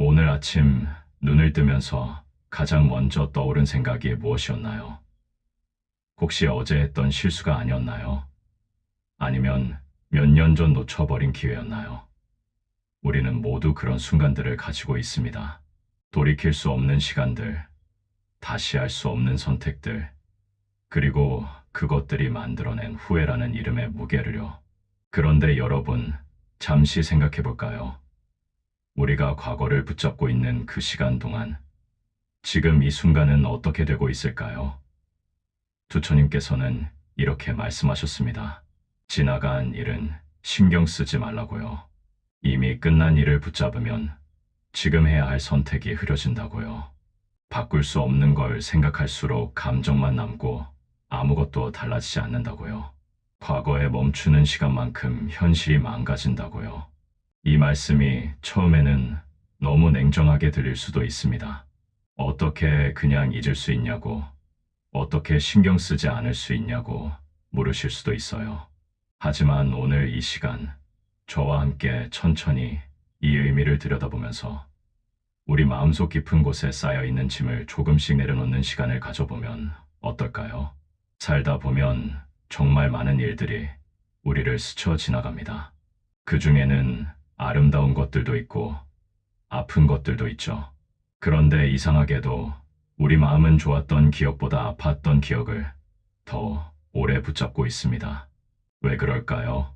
오늘 아침 눈을 뜨면서 가장 먼저 떠오른 생각이 무엇이었나요? 혹시 어제 했던 실수가 아니었나요? 아니면 몇 년 전 놓쳐버린 기회였나요? 우리는 모두 그런 순간들을 가지고 있습니다. 돌이킬 수 없는 시간들, 다시 할 수 없는 선택들, 그리고 그것들이 만들어낸 후회라는 이름의 무게를요. 그런데 여러분, 잠시 생각해 볼까요? 우리가 과거를 붙잡고 있는 그 시간 동안 지금 이 순간은 어떻게 되고 있을까요? 부처님께서는 이렇게 말씀하셨습니다. 지나간 일은 신경 쓰지 말라고요. 이미 끝난 일을 붙잡으면 지금 해야 할 선택이 흐려진다고요. 바꿀 수 없는 걸 생각할수록 감정만 남고 아무것도 달라지지 않는다고요. 과거에 멈추는 시간만큼 현실이 망가진다고요. 이 말씀이 처음에는 너무 냉정하게 들릴 수도 있습니다. 어떻게 그냥 잊을 수 있냐고, 어떻게 신경 쓰지 않을 수 있냐고 물으실 수도 있어요. 하지만 오늘 이 시간, 저와 함께 천천히 이 의미를 들여다보면서 우리 마음속 깊은 곳에 쌓여있는 짐을 조금씩 내려놓는 시간을 가져보면 어떨까요? 살다 보면 정말 많은 일들이 우리를 스쳐 지나갑니다. 그 중에는 아름다운 것들도 있고 아픈 것들도 있죠. 그런데 이상하게도 우리 마음은 좋았던 기억보다 아팠던 기억을 더 오래 붙잡고 있습니다. 왜 그럴까요?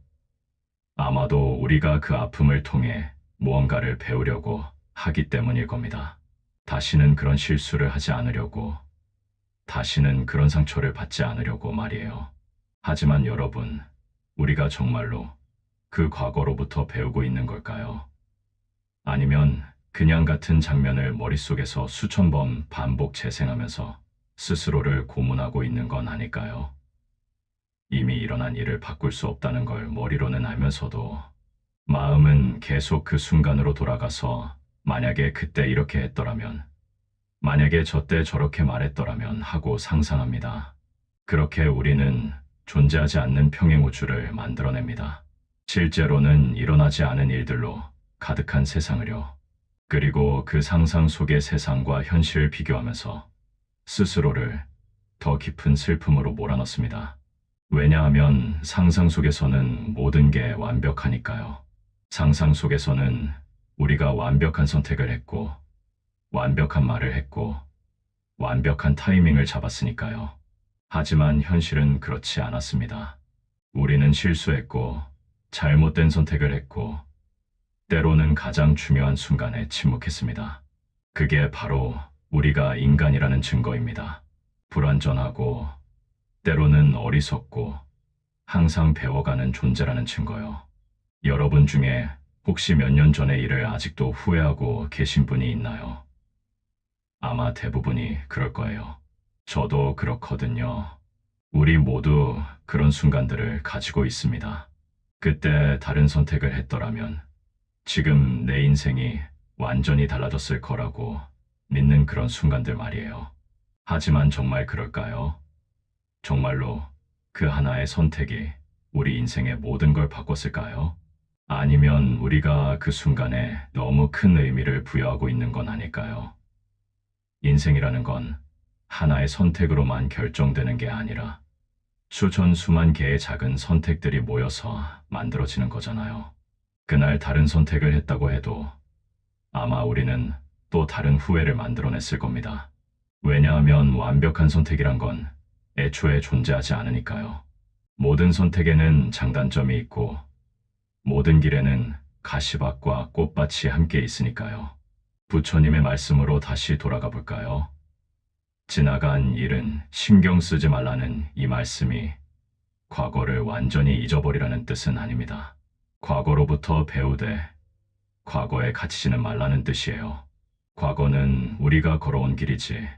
아마도 우리가 그 아픔을 통해 무언가를 배우려고 하기 때문일 겁니다. 다시는 그런 실수를 하지 않으려고, 다시는 그런 상처를 받지 않으려고 말이에요. 하지만 여러분, 우리가 정말로 그 과거로부터 배우고 있는 걸까요? 아니면 그냥 같은 장면을 머릿속에서 수천 번 반복 재생하면서 스스로를 고문하고 있는 건 아닐까요? 이미 일어난 일을 바꿀 수 없다는 걸 머리로는 알면서도 마음은 계속 그 순간으로 돌아가서 만약에 그때 이렇게 했더라면, 만약에 저때 저렇게 말했더라면 하고 상상합니다. 그렇게 우리는 존재하지 않는 평행우주를 만들어냅니다. 실제로는 일어나지 않은 일들로 가득한 세상을요. 그리고 그 상상 속의 세상과 현실을 비교하면서 스스로를 더 깊은 슬픔으로 몰아넣습니다. 왜냐하면 상상 속에서는 모든 게 완벽하니까요. 상상 속에서는 우리가 완벽한 선택을 했고, 완벽한 말을 했고, 완벽한 타이밍을 잡았으니까요. 하지만 현실은 그렇지 않았습니다. 우리는 실수했고, 잘못된 선택을 했고, 때로는 가장 중요한 순간에 침묵했습니다. 그게 바로 우리가 인간이라는 증거입니다. 불완전하고, 때로는 어리석고, 항상 배워가는 존재라는 증거요. 여러분 중에 혹시 몇 년 전의 일을 아직도 후회하고 계신 분이 있나요? 아마 대부분이 그럴 거예요. 저도 그렇거든요. 우리 모두 그런 순간들을 가지고 있습니다. 그때 다른 선택을 했더라면 지금 내 인생이 완전히 달라졌을 거라고 믿는 그런 순간들 말이에요. 하지만 정말 그럴까요? 정말로 그 하나의 선택이 우리 인생의 모든 걸 바꿨을까요? 아니면 우리가 그 순간에 너무 큰 의미를 부여하고 있는 건 아닐까요? 인생이라는 건 하나의 선택으로만 결정되는 게 아니라 수천 수만 개의 작은 선택들이 모여서 만들어지는 거잖아요. 그날 다른 선택을 했다고 해도 아마 우리는 또 다른 후회를 만들어냈을 겁니다. 왜냐하면 완벽한 선택이란 건 애초에 존재하지 않으니까요. 모든 선택에는 장단점이 있고 모든 길에는 가시밭과 꽃밭이 함께 있으니까요. 부처님의 말씀으로 다시 돌아가 볼까요? 지나간 일은 신경 쓰지 말라는 이 말씀이 과거를 완전히 잊어버리라는 뜻은 아닙니다. 과거로부터 배우되 과거에 갇히지는 말라는 뜻이에요. 과거는 우리가 걸어온 길이지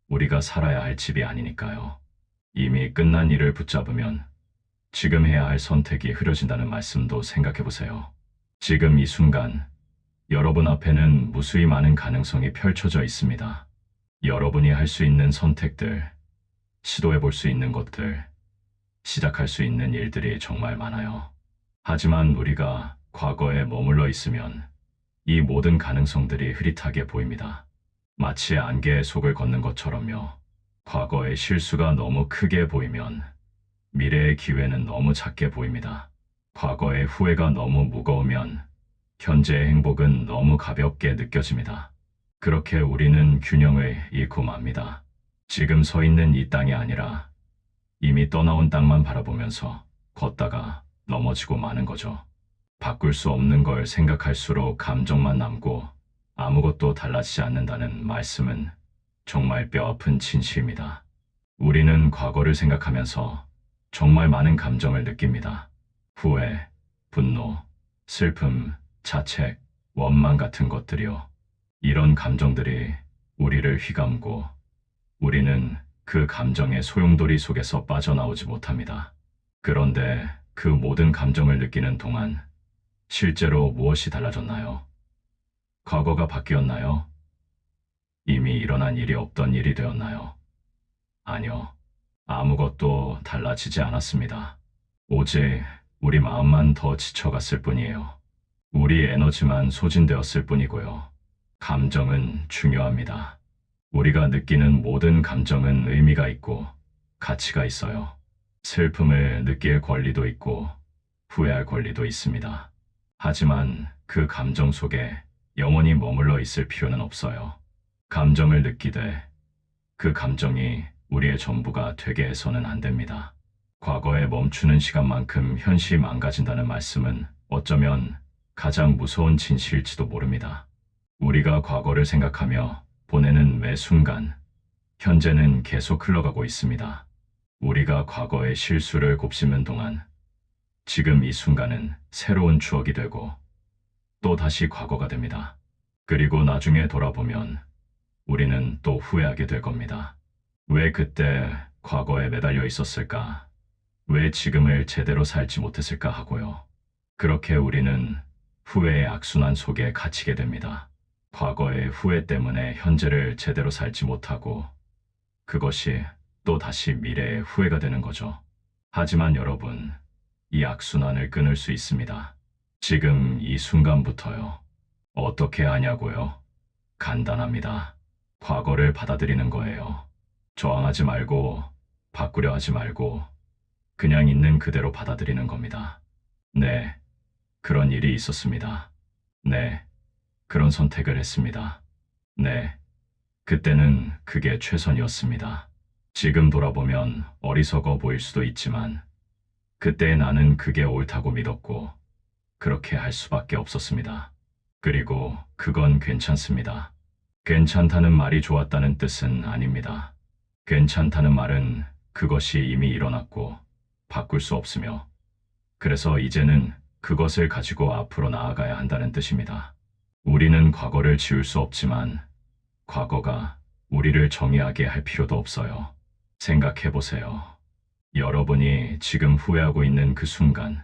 우리가 살아야 할 집이 아니니까요. 이미 끝난 일을 붙잡으면 지금 해야 할 선택이 흐려진다는 말씀도 생각해 보세요. 지금 이 순간 여러분 앞에는 무수히 많은 가능성이 펼쳐져 있습니다. 여러분이 할 수 있는 선택들, 시도해 볼 수 있는 것들, 시작할 수 있는 일들이 정말 많아요. 하지만 우리가 과거에 머물러 있으면 이 모든 가능성들이 흐릿하게 보입니다. 마치 안개의 속을 걷는 것처럼요. 과거의 실수가 너무 크게 보이면 미래의 기회는 너무 작게 보입니다. 과거의 후회가 너무 무거우면 현재의 행복은 너무 가볍게 느껴집니다. 그렇게 우리는 균형을 잃고 맙니다. 지금 서 있는 이 땅이 아니라 이미 떠나온 땅만 바라보면서 걷다가 넘어지고 마는 거죠. 바꿀 수 없는 걸 생각할수록 감정만 남고 아무것도 달라지지 않는다는 말씀은 정말 뼈아픈 진실입니다. 우리는 과거를 생각하면서 정말 많은 감정을 느낍니다. 후회, 분노, 슬픔, 자책, 원망 같은 것들이요. 이런 감정들이 우리를 휘감고 우리는 그 감정의 소용돌이 속에서 빠져나오지 못합니다. 그런데 그 모든 감정을 느끼는 동안 실제로 무엇이 달라졌나요? 과거가 바뀌었나요? 이미 일어난 일이 없던 일이 되었나요? 아니요. 아무것도 달라지지 않았습니다. 오직 우리 마음만 더 지쳐갔을 뿐이에요. 우리 에너지만 소진되었을 뿐이고요. 감정은 중요합니다. 우리가 느끼는 모든 감정은 의미가 있고 가치가 있어요. 슬픔을 느낄 권리도 있고 후회할 권리도 있습니다. 하지만 그 감정 속에 영원히 머물러 있을 필요는 없어요. 감정을 느끼되 그 감정이 우리의 전부가 되게 해서는 안 됩니다. 과거에 멈추는 시간만큼 현실이 망가진다는 말씀은 어쩌면 가장 무서운 진실일지도 모릅니다. 우리가 과거를 생각하며 보내는 매 순간, 현재는 계속 흘러가고 있습니다. 우리가 과거의 실수를 곱씹는 동안 지금 이 순간은 새로운 추억이 되고 또 다시 과거가 됩니다. 그리고 나중에 돌아보면 우리는 또 후회하게 될 겁니다. 왜 그때 과거에 매달려 있었을까? 왜 지금을 제대로 살지 못했을까 하고요. 그렇게 우리는 후회의 악순환 속에 갇히게 됩니다. 과거의 후회 때문에 현재를 제대로 살지 못하고 그것이 또 다시 미래의 후회가 되는 거죠. 하지만 여러분, 이 악순환을 끊을 수 있습니다. 지금 이 순간부터요. 어떻게 하냐고요? 간단합니다. 과거를 받아들이는 거예요. 저항하지 말고 바꾸려 하지 말고 그냥 있는 그대로 받아들이는 겁니다. 네, 그런 일이 있었습니다. 네, 그런 선택을 했습니다. 네, 그때는 그게 최선이었습니다. 지금 돌아보면 어리석어 보일 수도 있지만 그때 나는 그게 옳다고 믿었고 그렇게 할 수밖에 없었습니다. 그리고 그건 괜찮습니다. 괜찮다는 말이 좋았다는 뜻은 아닙니다. 괜찮다는 말은 그것이 이미 일어났고 바꿀 수 없으며 그래서 이제는 그것을 가지고 앞으로 나아가야 한다는 뜻입니다. 우리는 과거를 지울 수 없지만 과거가 우리를 정의하게 할 필요도 없어요. 생각해 보세요. 여러분이 지금 후회하고 있는 그 순간,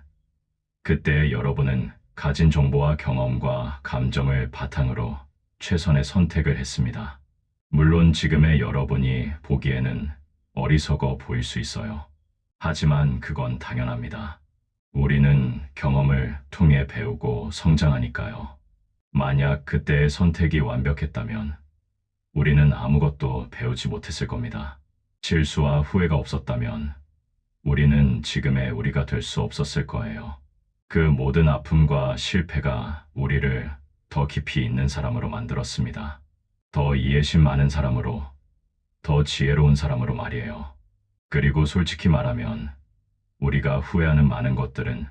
그때 여러분은 가진 정보와 경험과 감정을 바탕으로 최선의 선택을 했습니다. 물론 지금의 여러분이 보기에는 어리석어 보일 수 있어요. 하지만 그건 당연합니다. 우리는 경험을 통해 배우고 성장하니까요. 만약 그때의 선택이 완벽했다면 우리는 아무것도 배우지 못했을 겁니다. 실수와 후회가 없었다면 우리는 지금의 우리가 될 수 없었을 거예요. 그 모든 아픔과 실패가 우리를 더 깊이 있는 사람으로 만들었습니다. 더 이해심 많은 사람으로, 더 지혜로운 사람으로 말이에요. 그리고 솔직히 말하면 우리가 후회하는 많은 것들은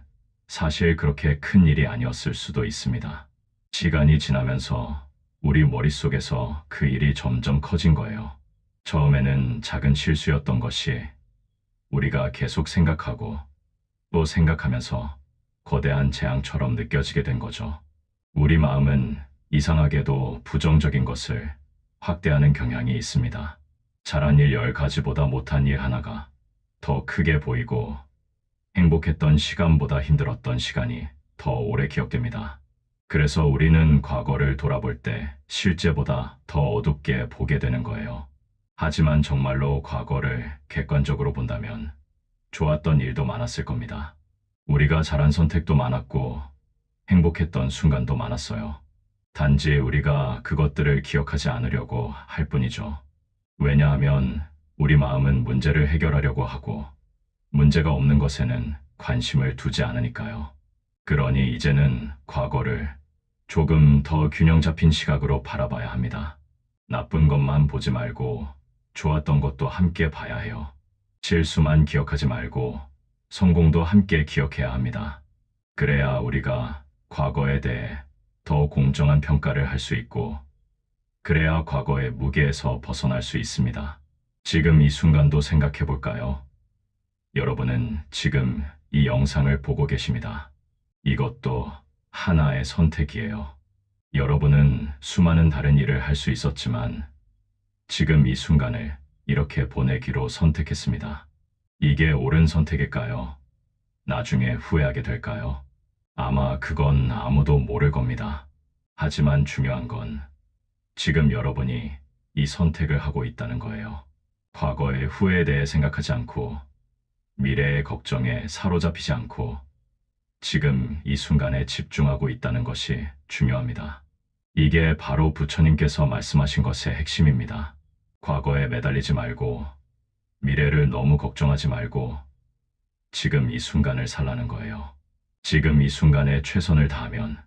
사실 그렇게 큰 일이 아니었을 수도 있습니다. 시간이 지나면서 우리 머릿속에서 그 일이 점점 커진 거예요. 처음에는 작은 실수였던 것이 우리가 계속 생각하고 또 생각하면서 거대한 재앙처럼 느껴지게 된 거죠. 우리 마음은 이상하게도 부정적인 것을 확대하는 경향이 있습니다. 잘한 일 10가지보다 못한 일 하나가 더 크게 보이고 행복했던 시간보다 힘들었던 시간이 더 오래 기억됩니다. 그래서 우리는 과거를 돌아볼 때 실제보다 더 어둡게 보게 되는 거예요. 하지만 정말로 과거를 객관적으로 본다면 좋았던 일도 많았을 겁니다. 우리가 잘한 선택도 많았고 행복했던 순간도 많았어요. 단지 우리가 그것들을 기억하지 않으려고 할 뿐이죠. 왜냐하면 우리 마음은 문제를 해결하려고 하고 문제가 없는 것에는 관심을 두지 않으니까요. 그러니 이제는 과거를 조금 더 균형 잡힌 시각으로 바라봐야 합니다. 나쁜 것만 보지 말고 좋았던 것도 함께 봐야 해요. 실수만 기억하지 말고 성공도 함께 기억해야 합니다. 그래야 우리가 과거에 대해 더 공정한 평가를 할 수 있고, 그래야 과거의 무게에서 벗어날 수 있습니다. 지금 이 순간도 생각해 볼까요? 여러분은 지금 이 영상을 보고 계십니다. 이것도 하나의 선택이에요. 여러분은 수많은 다른 일을 할 수 있었지만 지금 이 순간을 이렇게 보내기로 선택했습니다. 이게 옳은 선택일까요? 나중에 후회하게 될까요? 아마 그건 아무도 모를 겁니다. 하지만 중요한 건 지금 여러분이 이 선택을 하고 있다는 거예요. 과거의 후회에 대해 생각하지 않고 미래의 걱정에 사로잡히지 않고 지금 이 순간에 집중하고 있다는 것이 중요합니다. 이게 바로 부처님께서 말씀하신 것의 핵심입니다. 과거에 매달리지 말고 미래를 너무 걱정하지 말고 지금 이 순간을 살라는 거예요. 지금 이 순간에 최선을 다하면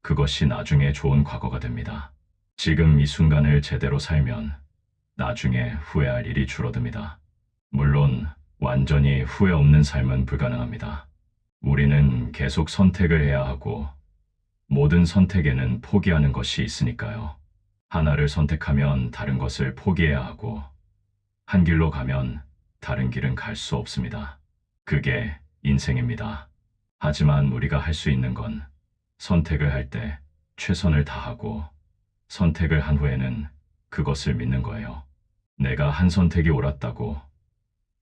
그것이 나중에 좋은 과거가 됩니다. 지금 이 순간을 제대로 살면 나중에 후회할 일이 줄어듭니다. 물론 완전히 후회 없는 삶은 불가능합니다. 우리는 계속 선택을 해야 하고 모든 선택에는 포기하는 것이 있으니까요. 하나를 선택하면 다른 것을 포기해야 하고 한 길로 가면 다른 길은 갈 수 없습니다. 그게 인생입니다. 하지만 우리가 할 수 있는 건 선택을 할 때 최선을 다하고 선택을 한 후에는 그것을 믿는 거예요. 내가 한 선택이 옳았다고,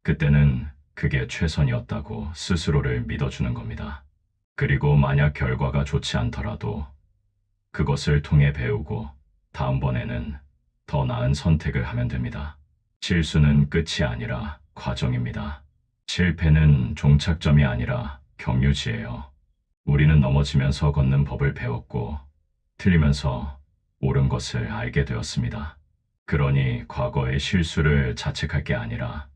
그때는 그게 최선이었다고 스스로를 믿어주는 겁니다. 그리고 만약 결과가 좋지 않더라도 그것을 통해 배우고 다음번에는 더 나은 선택을 하면 됩니다. 실수는 끝이 아니라 과정입니다. 실패는 종착점이 아니라 경유지예요. 우리는 넘어지면서 걷는 법을 배웠고 틀리면서 옳은 것을 알게 되었습니다. 그러니 과거의 실수를 자책할 게 아니라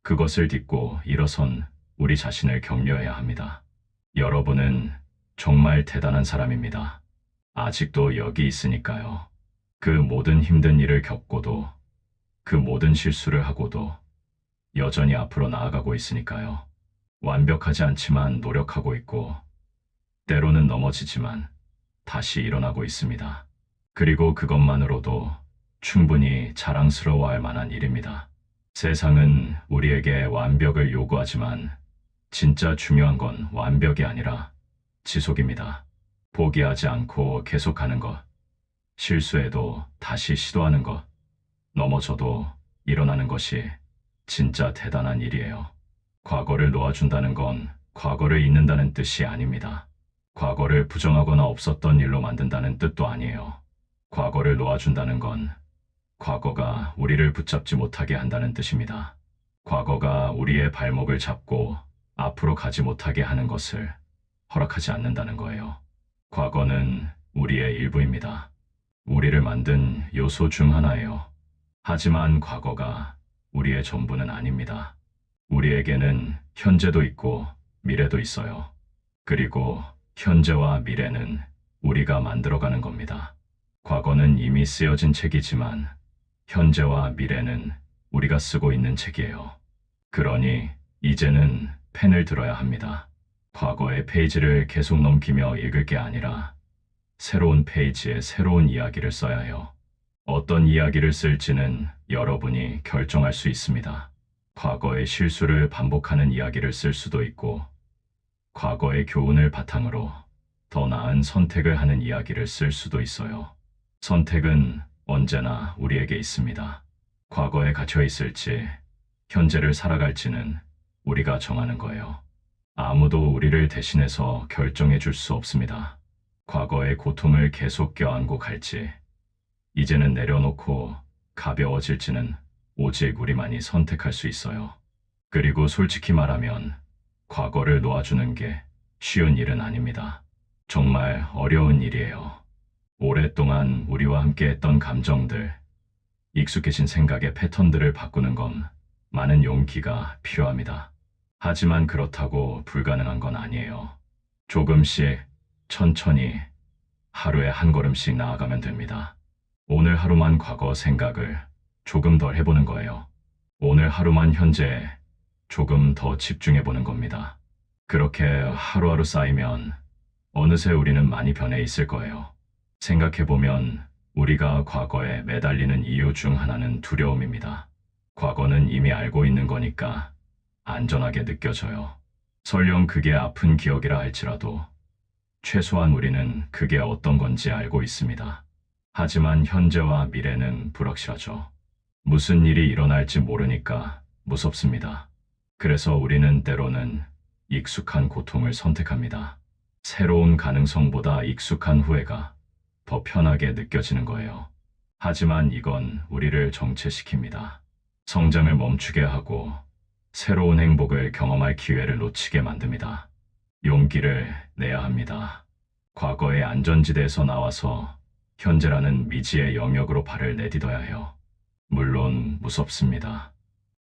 그것을 딛고 일어선 우리 자신을 격려해야 합니다. 여러분은 정말 대단한 사람입니다. 아직도 여기 있으니까요. 그 모든 힘든 일을 겪고도 그 모든 실수를 하고도 여전히 앞으로 나아가고 있으니까요. 완벽하지 않지만 노력하고 있고 때로는 넘어지지만 다시 일어나고 있습니다. 그리고 그것만으로도 충분히 자랑스러워할 만한 일입니다. 세상은 우리에게 완벽을 요구하지만 진짜 중요한 건 완벽이 아니라 지속입니다. 포기하지 않고 계속하는 것, 실수해도 다시 시도하는 것, 넘어져도 일어나는 것이 진짜 대단한 일이에요. 과거를 놓아준다는 건 과거를 잊는다는 뜻이 아닙니다. 과거를 부정하거나 없었던 일로 만든다는 뜻도 아니에요. 과거를 놓아준다는 건 과거가 우리를 붙잡지 못하게 한다는 뜻입니다. 과거가 우리의 발목을 잡고 앞으로 가지 못하게 하는 것을 허락하지 않는다는 거예요. 과거는 우리의 일부입니다. 우리를 만든 요소 중 하나예요. 하지만 과거가 우리의 전부는 아닙니다. 우리에게는 현재도 있고 미래도 있어요. 그리고 현재와 미래는 우리가 만들어가는 겁니다. 과거는 이미 쓰여진 책이지만 현재와 미래는 우리가 쓰고 있는 책이에요. 그러니 이제는 펜을 들어야 합니다. 과거의 페이지를 계속 넘기며 읽을 게 아니라 새로운 페이지에 새로운 이야기를 써야 해요. 어떤 이야기를 쓸지는 여러분이 결정할 수 있습니다. 과거의 실수를 반복하는 이야기를 쓸 수도 있고 과거의 교훈을 바탕으로 더 나은 선택을 하는 이야기를 쓸 수도 있어요. 선택은 언제나 우리에게 있습니다. 과거에 갇혀 있을지 현재를 살아갈지는 우리가 정하는 거예요. 아무도 우리를 대신해서 결정해 줄 수 없습니다. 과거의 고통을 계속 껴안고 갈지 이제는 내려놓고 가벼워질지는 오직 우리만이 선택할 수 있어요. 그리고 솔직히 말하면 과거를 놓아주는 게 쉬운 일은 아닙니다. 정말 어려운 일이에요. 오랫동안 우리와 함께했던 감정들, 익숙해진 생각의 패턴들을 바꾸는 건 많은 용기가 필요합니다. 하지만 그렇다고 불가능한 건 아니에요. 조금씩, 천천히, 하루에 한 걸음씩 나아가면 됩니다. 오늘 하루만 과거 생각을 조금 덜 해보는 거예요. 오늘 하루만 현재에 조금 더 집중해보는 겁니다. 그렇게 하루하루 쌓이면 어느새 우리는 많이 변해 있을 거예요. 생각해보면 우리가 과거에 매달리는 이유 중 하나는 두려움입니다. 과거는 이미 알고 있는 거니까 안전하게 느껴져요. 설령 그게 아픈 기억이라 할지라도 최소한 우리는 그게 어떤 건지 알고 있습니다. 하지만 현재와 미래는 불확실하죠. 무슨 일이 일어날지 모르니까 무섭습니다. 그래서 우리는 때로는 익숙한 고통을 선택합니다. 새로운 가능성보다 익숙한 후회가 더 편하게 느껴지는 거예요. 하지만 이건 우리를 정체시킵니다. 성장을 멈추게 하고 새로운 행복을 경험할 기회를 놓치게 만듭니다. 용기를 내야 합니다. 과거의 안전지대에서 나와서 현재라는 미지의 영역으로 발을 내딛어야 해요. 물론 무섭습니다.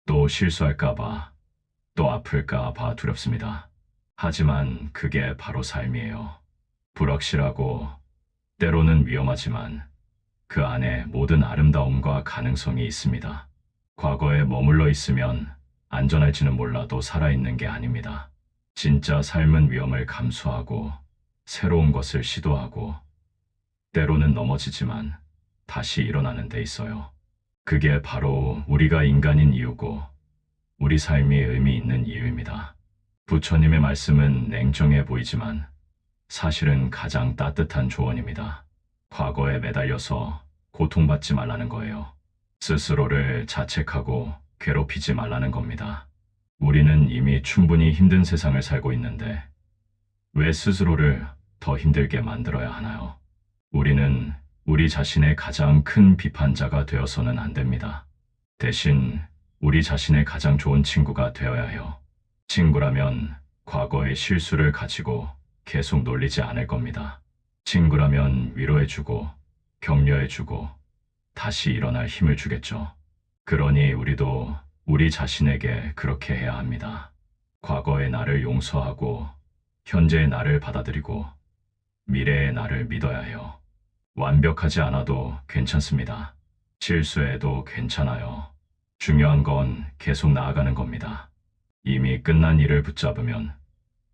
또 실수할까봐, 또 아플까봐 두렵습니다. 하지만 그게 바로 삶이에요. 불확실하고 때로는 위험하지만 그 안에 모든 아름다움과 가능성이 있습니다. 과거에 머물러 있으면 안전할지는 몰라도 살아있는 게 아닙니다. 진짜 삶은 위험을 감수하고 새로운 것을 시도하고 때로는 넘어지지만 다시 일어나는 데 있어요. 그게 바로 우리가 인간인 이유고 우리 삶이 의미 있는 이유입니다. 부처님의 말씀은 냉정해 보이지만 사실은 가장 따뜻한 조언입니다. 과거에 매달려서 고통받지 말라는 거예요. 스스로를 자책하고 괴롭히지 말라는 겁니다. 우리는 이미 충분히 힘든 세상을 살고 있는데 왜 스스로를 더 힘들게 만들어야 하나요? 우리는 우리 자신의 가장 큰 비판자가 되어서는 안 됩니다. 대신 우리 자신의 가장 좋은 친구가 되어야 해요. 친구라면 과거의 실수를 가지고 계속 놀리지 않을 겁니다. 친구라면 위로해주고 격려해주고 다시 일어날 힘을 주겠죠. 그러니 우리도 우리 자신에게 그렇게 해야 합니다. 과거의 나를 용서하고 현재의 나를 받아들이고 미래의 나를 믿어야 해요. 완벽하지 않아도 괜찮습니다. 실수해도 괜찮아요. 중요한 건 계속 나아가는 겁니다. 이미 끝난 일을 붙잡으면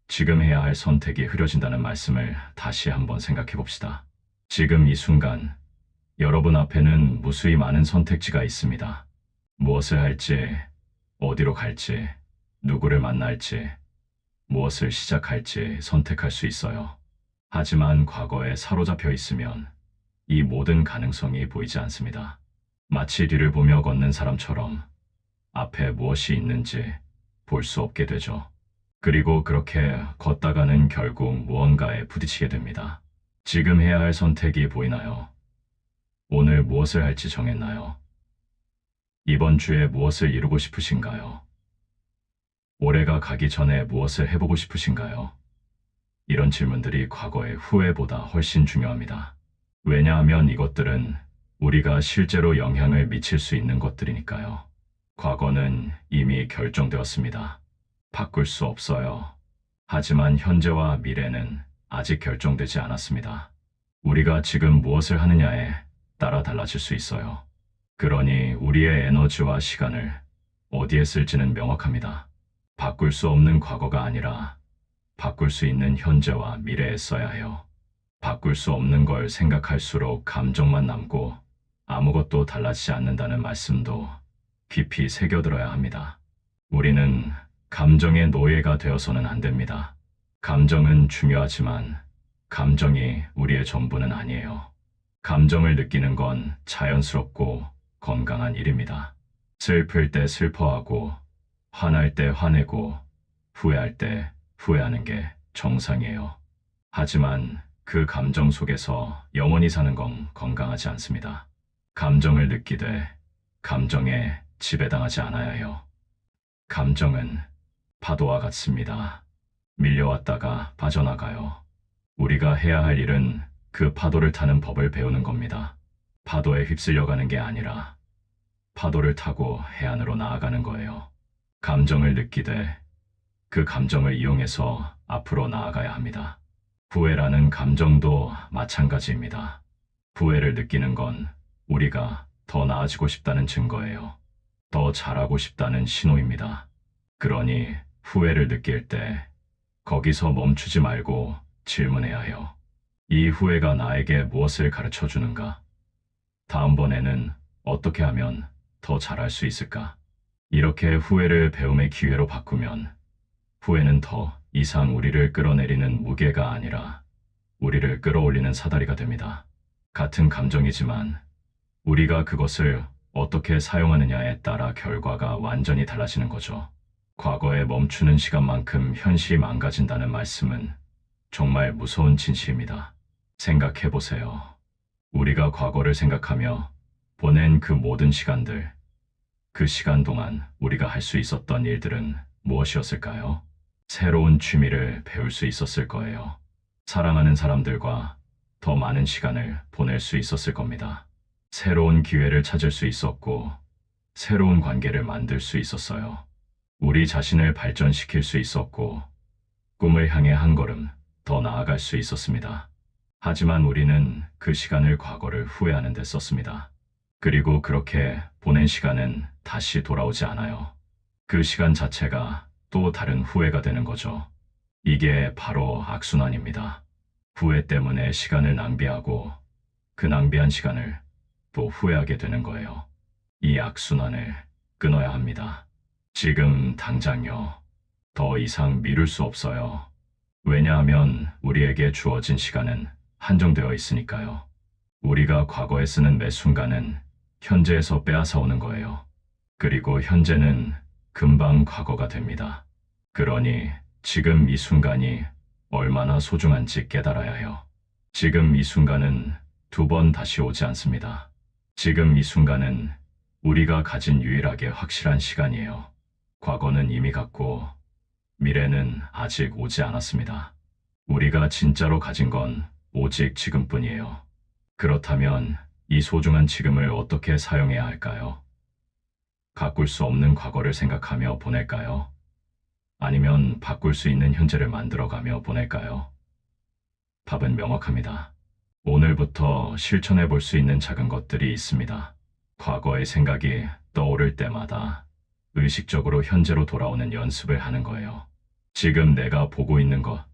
지금 해야 할 선택이 흐려진다는 말씀을 다시 한번 생각해 봅시다. 지금 이 순간 여러분 앞에는 무수히 많은 선택지가 있습니다. 무엇을 할지, 어디로 갈지, 누구를 만날지, 무엇을 시작할지 선택할 수 있어요. 하지만 과거에 사로잡혀 있으면 이 모든 가능성이 보이지 않습니다. 마치 뒤를 보며 걷는 사람처럼 앞에 무엇이 있는지 볼 수 없게 되죠. 그리고 그렇게 걷다가는 결국 무언가에 부딪히게 됩니다. 지금 해야 할 선택이 보이나요? 오늘 무엇을 할지 정했나요? 이번 주에 무엇을 이루고 싶으신가요? 올해가 가기 전에 무엇을 해보고 싶으신가요? 이런 질문들이 과거의 후회보다 훨씬 중요합니다. 왜냐하면 이것들은 우리가 실제로 영향을 미칠 수 있는 것들이니까요. 과거는 이미 결정되었습니다. 바꿀 수 없어요. 하지만 현재와 미래는 아직 결정되지 않았습니다. 우리가 지금 무엇을 하느냐에 따라 달라질 수 있어요. 그러니 우리의 에너지와 시간을 어디에 쓸지는 명확합니다. 바꿀 수 없는 과거가 아니라 바꿀 수 있는 현재와 미래에 써야 해요. 바꿀 수 없는 걸 생각할수록 감정만 남고 아무것도 달라지지 않는다는 말씀도 깊이 새겨들어야 합니다. 우리는 감정의 노예가 되어서는 안 됩니다. 감정은 중요하지만 감정이 우리의 전부는 아니에요. 감정을 느끼는 건 자연스럽고 건강한 일입니다. 슬플 때 슬퍼하고 화날 때 화내고 후회할 때 후회하는 게 정상이에요. 하지만 그 감정 속에서 영원히 사는 건 건강하지 않습니다. 감정을 느끼되 감정에 지배당하지 않아야 해요. 감정은 파도와 같습니다. 밀려왔다가 빠져나가요. 우리가 해야 할 일은 그 파도를 타는 법을 배우는 겁니다. 파도에 휩쓸려가는 게 아니라 파도를 타고 해안으로 나아가는 거예요. 감정을 느끼되 그 감정을 이용해서 앞으로 나아가야 합니다. 후회라는 감정도 마찬가지입니다. 후회를 느끼는 건 우리가 더 나아지고 싶다는 증거예요. 더 잘하고 싶다는 신호입니다. 그러니 후회를 느낄 때 거기서 멈추지 말고 질문해야 해요. 이 후회가 나에게 무엇을 가르쳐 주는가? 다음번에는 어떻게 하면 더 잘할 수 있을까? 이렇게 후회를 배움의 기회로 바꾸면 후회는 더 이상 우리를 끌어내리는 무게가 아니라 우리를 끌어올리는 사다리가 됩니다. 같은 감정이지만 우리가 그것을 어떻게 사용하느냐에 따라 결과가 완전히 달라지는 거죠. 과거에 멈추는 시간만큼 현실이 망가진다는 말씀은 정말 무서운 진실입니다. 생각해 보세요. 우리가 과거를 생각하며 보낸 그 모든 시간들, 그 시간 동안 우리가 할 수 있었던 일들은 무엇이었을까요? 새로운 취미를 배울 수 있었을 거예요. 사랑하는 사람들과 더 많은 시간을 보낼 수 있었을 겁니다. 새로운 기회를 찾을 수 있었고, 새로운 관계를 만들 수 있었어요. 우리 자신을 발전시킬 수 있었고, 꿈을 향해 한 걸음 더 나아갈 수 있었습니다. 하지만 우리는 그 시간을 과거를 후회하는 데 썼습니다. 그리고 그렇게 보낸 시간은 다시 돌아오지 않아요. 그 시간 자체가 또 다른 후회가 되는 거죠. 이게 바로 악순환입니다. 후회 때문에 시간을 낭비하고 그 낭비한 시간을 또 후회하게 되는 거예요. 이 악순환을 끊어야 합니다. 지금 당장요. 더 이상 미룰 수 없어요. 왜냐하면 우리에게 주어진 시간은 한정되어 있으니까요. 우리가 과거에 쓰는 매 순간은 현재에서 빼앗아 오는 거예요. 그리고 현재는 금방 과거가 됩니다. 그러니 지금 이 순간이 얼마나 소중한지 깨달아야 해요. 지금 이 순간은 두 번 다시 오지 않습니다. 지금 이 순간은 우리가 가진 유일하게 확실한 시간이에요. 과거는 이미 갔고 미래는 아직 오지 않았습니다. 우리가 진짜로 가진 건 오직 지금뿐이에요. 그렇다면 이 소중한 지금을 어떻게 사용해야 할까요? 가꿀 수 없는 과거를 생각하며 보낼까요? 아니면 바꿀 수 있는 현재를 만들어가며 보낼까요? 답은 명확합니다. 오늘부터 실천해 볼 수 있는 작은 것들이 있습니다. 과거의 생각이 떠오를 때마다 의식적으로 현재로 돌아오는 연습을 하는 거예요. 지금 내가 보고 있는 것,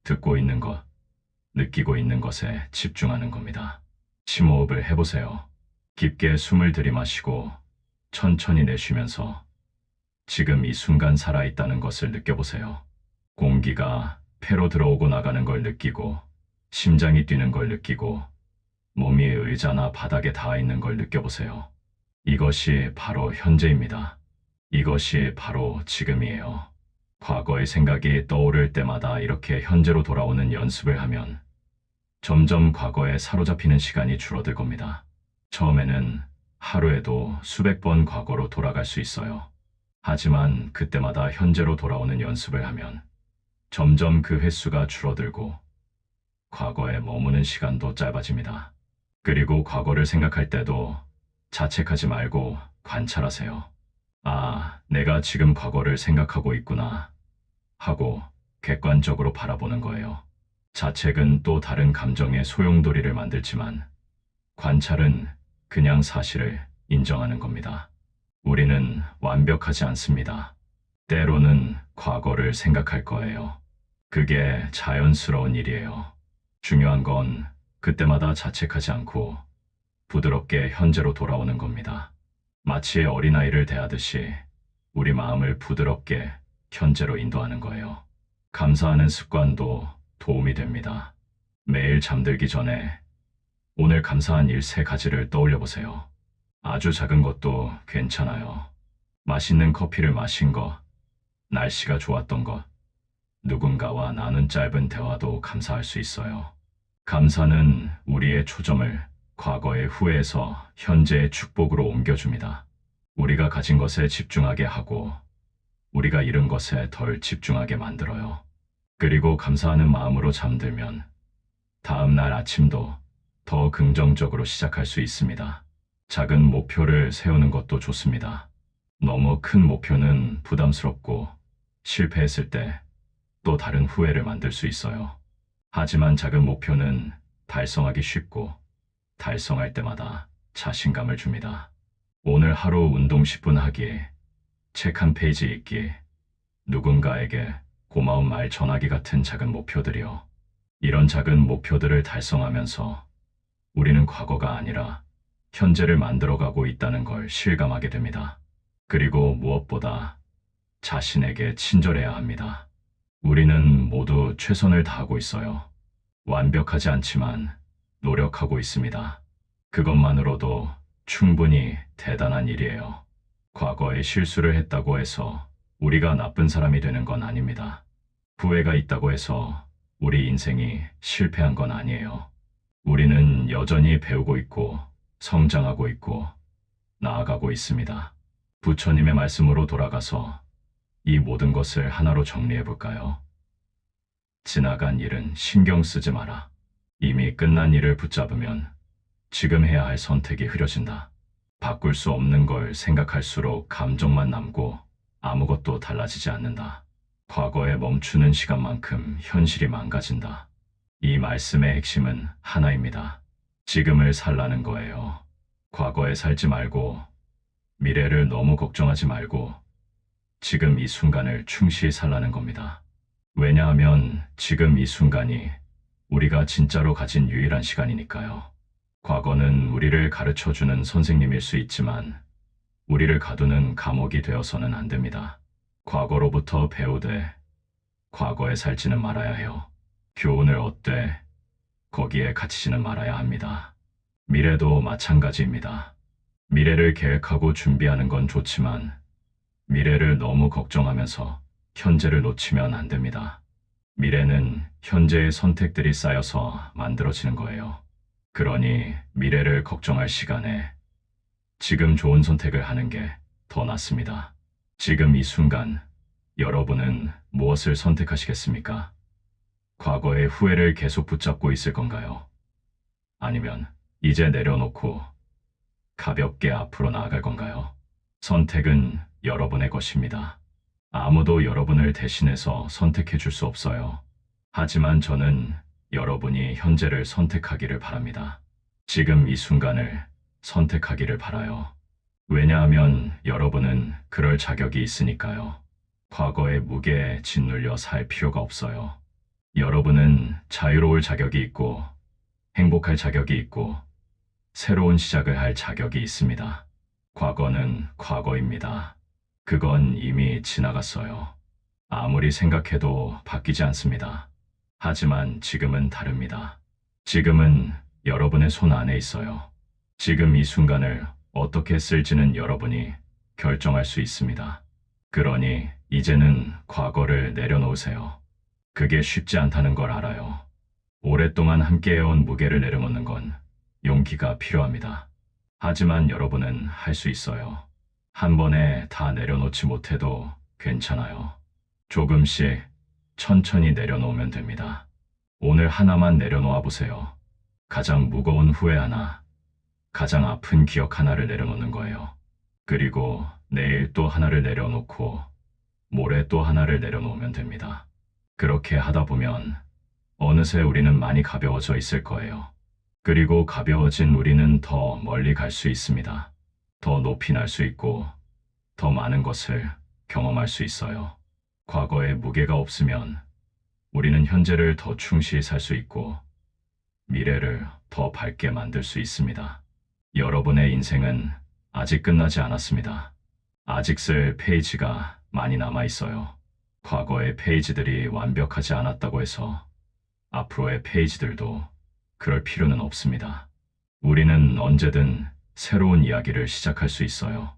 듣고 있는 것, 느끼고 있는 것에 집중하는 겁니다. 심호흡을 해보세요. 깊게 숨을 들이마시고 천천히 내쉬면서 지금 이 순간 살아있다는 것을 느껴보세요. 공기가 폐로 들어오고 나가는 걸 느끼고 심장이 뛰는 걸 느끼고 몸이 의자나 바닥에 닿아 있는 걸 느껴보세요. 이것이 바로 현재입니다. 이것이 바로 지금이에요. 과거의 생각이 떠오를 때마다 이렇게 현재로 돌아오는 연습을 하면 점점 과거에 사로잡히는 시간이 줄어들 겁니다. 처음에는 하루에도 수백 번 과거로 돌아갈 수 있어요. 하지만 그때마다 현재로 돌아오는 연습을 하면 점점 그 횟수가 줄어들고 과거에 머무는 시간도 짧아집니다. 그리고 과거를 생각할 때도 자책하지 말고 관찰하세요. 아, 내가 지금 과거를 생각하고 있구나 하고 객관적으로 바라보는 거예요. 자책은 또 다른 감정의 소용돌이를 만들지만 관찰은 그냥 사실을 인정하는 겁니다. 우리는 완벽하지 않습니다. 때로는 과거를 생각할 거예요. 그게 자연스러운 일이에요. 중요한 건 그때마다 자책하지 않고 부드럽게 현재로 돌아오는 겁니다. 마치 어린아이를 대하듯이 우리 마음을 부드럽게 현재로 인도하는 거예요. 감사하는 습관도 도움이 됩니다. 매일 잠들기 전에 오늘 감사한 일 3가지를 떠올려 보세요. 아주 작은 것도 괜찮아요. 맛있는 커피를 마신 것, 날씨가 좋았던 것, 누군가와 나눈 짧은 대화도 감사할 수 있어요. 감사는 우리의 초점을 과거의 후회에서 현재의 축복으로 옮겨줍니다. 우리가 가진 것에 집중하게 하고 우리가 잃은 것에 덜 집중하게 만들어요. 그리고 감사하는 마음으로 잠들면 다음 날 아침도 더 긍정적으로 시작할 수 있습니다. 작은 목표를 세우는 것도 좋습니다. 너무 큰 목표는 부담스럽고 실패했을 때 또 다른 후회를 만들 수 있어요. 하지만 작은 목표는 달성하기 쉽고 달성할 때마다 자신감을 줍니다. 오늘 하루 운동 10분 하기, 책 한 페이지 읽기, 누군가에게 고마운 말 전하기 같은 작은 목표들이요. 이런 작은 목표들을 달성하면서 우리는 과거가 아니라 현재를 만들어가고 있다는 걸 실감하게 됩니다. 그리고 무엇보다 자신에게 친절해야 합니다. 우리는 모두 최선을 다하고 있어요. 완벽하지 않지만 노력하고 있습니다. 그것만으로도 충분히 대단한 일이에요. 과거에 실수를 했다고 해서 우리가 나쁜 사람이 되는 건 아닙니다. 후회가 있다고 해서 우리 인생이 실패한 건 아니에요. 우리는 여전히 배우고 있고 성장하고 있고 나아가고 있습니다. 부처님의 말씀으로 돌아가서 이 모든 것을 하나로 정리해 볼까요? 지나간 일은 신경 쓰지 마라. 이미 끝난 일을 붙잡으면 지금 해야 할 선택이 흐려진다. 바꿀 수 없는 걸 생각할수록 감정만 남고 아무것도 달라지지 않는다. 과거에 멈추는 시간만큼 현실이 망가진다. 이 말씀의 핵심은 하나입니다. 지금을 살라는 거예요. 과거에 살지 말고 미래를 너무 걱정하지 말고 지금 이 순간을 충실히 살라는 겁니다. 왜냐하면 지금 이 순간이 우리가 진짜로 가진 유일한 시간이니까요. 과거는 우리를 가르쳐주는 선생님일 수 있지만 우리를 가두는 감옥이 되어서는 안 됩니다. 과거로부터 배우되 과거에 살지는 말아야 해요. 교훈을 얻되 거기에 갇히지는 말아야 합니다. 미래도 마찬가지입니다. 미래를 계획하고 준비하는 건 좋지만 미래를 너무 걱정하면서 현재를 놓치면 안 됩니다. 미래는 현재의 선택들이 쌓여서 만들어지는 거예요. 그러니 미래를 걱정할 시간에 지금 좋은 선택을 하는 게 더 낫습니다. 지금 이 순간 여러분은 무엇을 선택하시겠습니까? 과거의 후회를 계속 붙잡고 있을 건가요? 아니면 이제 내려놓고 가볍게 앞으로 나아갈 건가요? 선택은 여러분의 것입니다. 아무도 여러분을 대신해서 선택해 줄 수 없어요. 하지만 저는 여러분이 현재를 선택하기를 바랍니다. 지금 이 순간을 선택하기를 바라요. 왜냐하면 여러분은 그럴 자격이 있으니까요. 과거의 무게에 짓눌려 살 필요가 없어요. 여러분은 자유로울 자격이 있고 행복할 자격이 있고 새로운 시작을 할 자격이 있습니다. 과거는 과거입니다. 그건 이미 지나갔어요. 아무리 생각해도 바뀌지 않습니다. 하지만 지금은 다릅니다. 지금은 여러분의 손 안에 있어요. 지금 이 순간을 어떻게 쓸지는 여러분이 결정할 수 있습니다. 그러니 이제는 과거를 내려놓으세요. 그게 쉽지 않다는 걸 알아요. 오랫동안 함께해온 무게를 내려놓는 건 용기가 필요합니다. 하지만 여러분은 할 수 있어요. 한 번에 다 내려놓지 못해도 괜찮아요. 조금씩 천천히 내려놓으면 됩니다. 오늘 하나만 내려놓아 보세요. 가장 무거운 후회 하나, 가장 아픈 기억 하나를 내려놓는 거예요. 그리고 내일 또 하나를 내려놓고 모레 또 하나를 내려놓으면 됩니다. 그렇게 하다 보면 어느새 우리는 많이 가벼워져 있을 거예요. 그리고 가벼워진 우리는 더 멀리 갈 수 있습니다. 더 높이 날 수 있고 더 많은 것을 경험할 수 있어요. 과거에 무게가 없으면 우리는 현재를 더 충실히 살 수 있고 미래를 더 밝게 만들 수 있습니다. 여러분의 인생은 아직 끝나지 않았습니다. 아직 쓸 페이지가 많이 남아 있어요. 과거의 페이지들이 완벽하지 않았다고 해서 앞으로의 페이지들도 그럴 필요는 없습니다. 우리는 언제든 새로운 이야기를 시작할 수 있어요.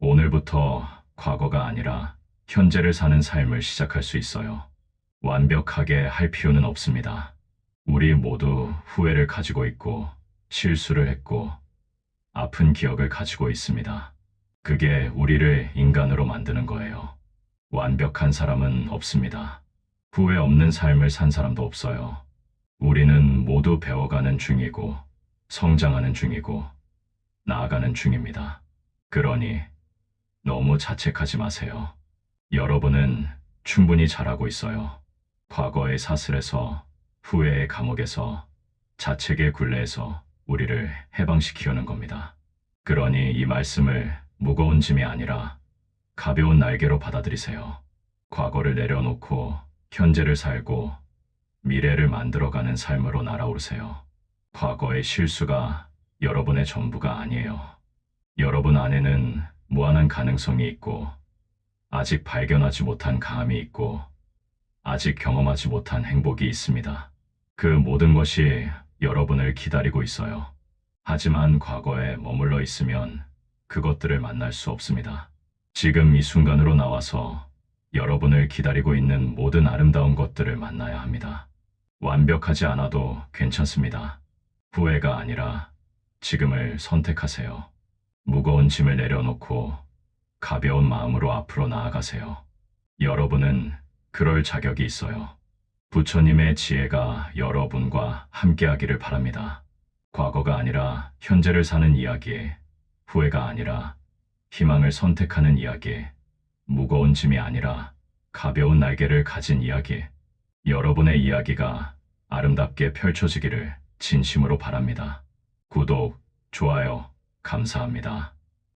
오늘부터 과거가 아니라 현재를 사는 삶을 시작할 수 있어요. 완벽하게 할 필요는 없습니다. 우리 모두 후회를 가지고 있고 실수를 했고 아픈 기억을 가지고 있습니다. 그게 우리를 인간으로 만드는 거예요. 완벽한 사람은 없습니다. 후회 없는 삶을 산 사람도 없어요. 우리는 모두 배워가는 중이고, 성장하는 중이고, 나아가는 중입니다. 그러니 너무 자책하지 마세요. 여러분은 충분히 잘하고 있어요. 과거의 사슬에서, 후회의 감옥에서, 자책의 굴레에서 우리를 해방시키려는 겁니다. 그러니 이 말씀을 무거운 짐이 아니라 가벼운 날개로 받아들이세요. 과거를 내려놓고 현재를 살고 미래를 만들어가는 삶으로 날아오르세요. 과거의 실수가 여러분의 전부가 아니에요. 여러분 안에는 무한한 가능성이 있고, 아직 발견하지 못한 감이 있고, 아직 경험하지 못한 행복이 있습니다. 그 모든 것이 여러분을 기다리고 있어요. 하지만 과거에 머물러 있으면 그것들을 만날 수 없습니다. 지금 이 순간으로 나와서 여러분을 기다리고 있는 모든 아름다운 것들을 만나야 합니다. 완벽하지 않아도 괜찮습니다. 후회가 아니라 지금을 선택하세요. 무거운 짐을 내려놓고 가벼운 마음으로 앞으로 나아가세요. 여러분은 그럴 자격이 있어요. 부처님의 지혜가 여러분과 함께하기를 바랍니다. 과거가 아니라 현재를 사는 이야기에, 후회가 아니라 희망을 선택하는 이야기에, 무거운 짐이 아니라 가벼운 날개를 가진 이야기에, 여러분의 이야기가 아름답게 펼쳐지기를 진심으로 바랍니다. 구독, 좋아요, 감사합니다.